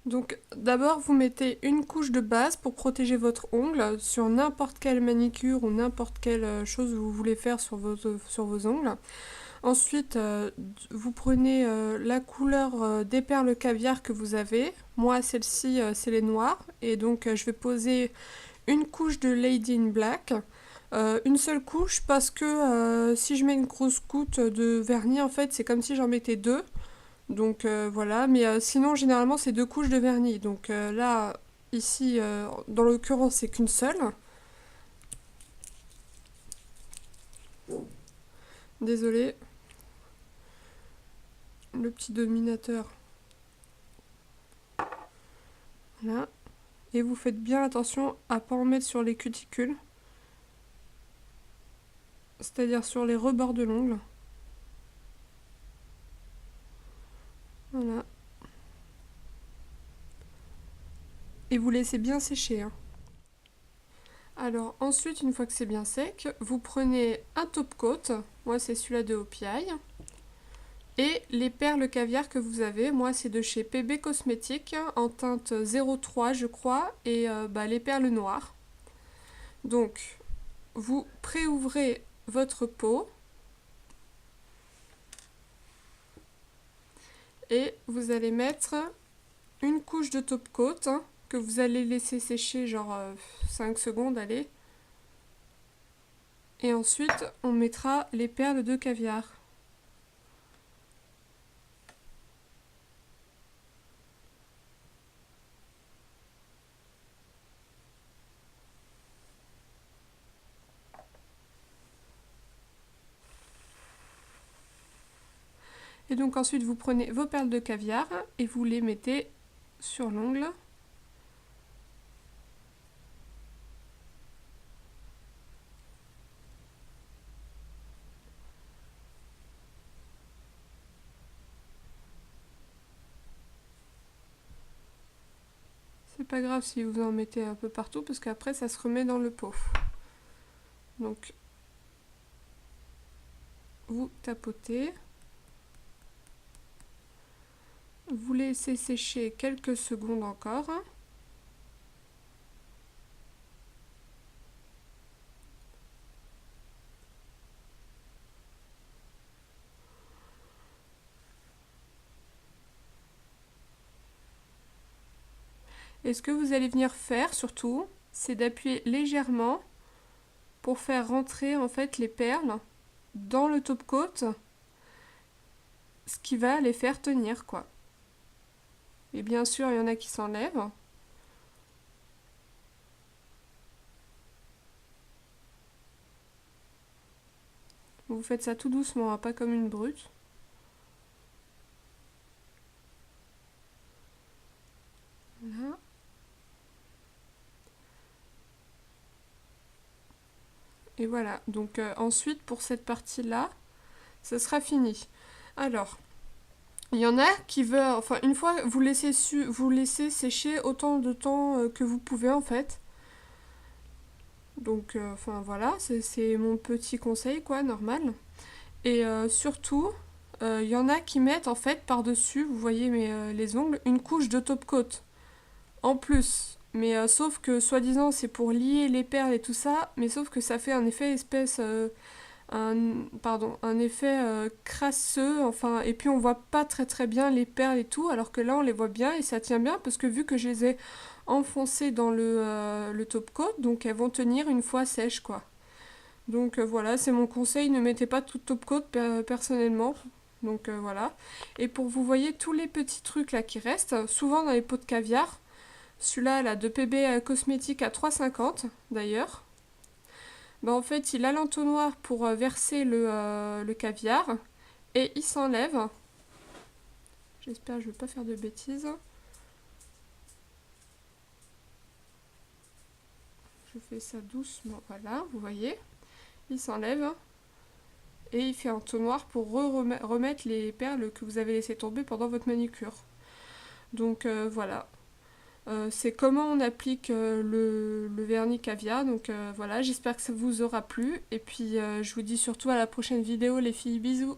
Donc d'abord vous mettez une couche de base pour protéger votre ongle sur n'importe quelle manicure ou n'importe quelle chose que vous voulez faire sur vos ongles. Ensuite vous prenez la couleur des perles caviar que vous avez. Moi celle-ci c'est les noires et donc je vais poser une couche de Lady in Black. Une seule couche parce que si je mets une grosse goutte de vernis en fait c'est comme si j'en mettais deux. Donc voilà, mais sinon généralement c'est deux couches de vernis. Donc là, ici, dans l'occurrence c'est qu'une seule. Désolée, le petit dominateur. Là. Et vous faites bien attention à ne pas en mettre sur les cuticules. C'est-à-dire sur les rebords de l'ongle. Voilà. Et vous laissez bien sécher. Hein. Alors ensuite, une fois que c'est bien sec, vous prenez un top coat. Moi c'est celui-là de OPI. Et les perles caviar que vous avez, moi c'est de chez PB Cosmétiques en teinte 03 je crois, et les perles noires. Donc vous préouvrez votre pot et vous allez mettre une couche de top coat que vous allez laisser sécher genre 5 secondes, allez. Et ensuite on mettra les perles de caviar. Et donc ensuite vous prenez vos perles de caviar et vous les mettez sur l'ongle. C'est pas grave si vous en mettez un peu partout parce qu'après ça se remet dans le pot. Donc vous tapotez. Vous laissez sécher quelques secondes encore. Et ce que vous allez venir faire surtout, c'est d'appuyer légèrement pour faire rentrer en fait les perles dans le top coat, ce qui va les faire tenir quoi. Et bien sûr, il y en a qui s'enlèvent. Vous faites ça tout doucement, hein, pas comme une brute. Voilà. Et voilà, donc ensuite pour cette partie-là, ce sera fini. Alors, il y en a qui veulent, enfin une fois vous laissez sécher autant de temps que vous pouvez en fait. Donc enfin voilà, c'est mon petit conseil quoi, normal. Et surtout, il y en a qui mettent en fait par-dessus, vous voyez les ongles, une couche de top coat en plus. Mais sauf que soi-disant c'est pour lier les perles et tout ça, mais sauf que ça fait un effet espèce un effet crasseux, enfin, et puis on voit pas très très bien les perles et tout, alors que là on les voit bien et ça tient bien parce que vu que je les ai enfoncées dans le top coat, donc elles vont tenir une fois sèches quoi. Donc voilà, c'est mon conseil, ne mettez pas tout top coat personnellement. Donc voilà. Et pour vous voyez tous les petits trucs là qui restent, souvent dans les pots de caviar, celui-là là, de PB Cosmétique à 3,50 d'ailleurs. Bah en fait, il a l'entonnoir pour verser le caviar et il s'enlève. J'espère que je ne vais pas faire de bêtises. Je fais ça doucement, voilà, vous voyez. Il s'enlève et il fait un entonnoir pour remettre les perles que vous avez laissées tomber pendant votre manucure. Donc voilà. C'est comment on applique le vernis caviar. Donc voilà, j'espère que ça vous aura plu. Et puis je vous dis surtout à la prochaine vidéo les filles, bisous.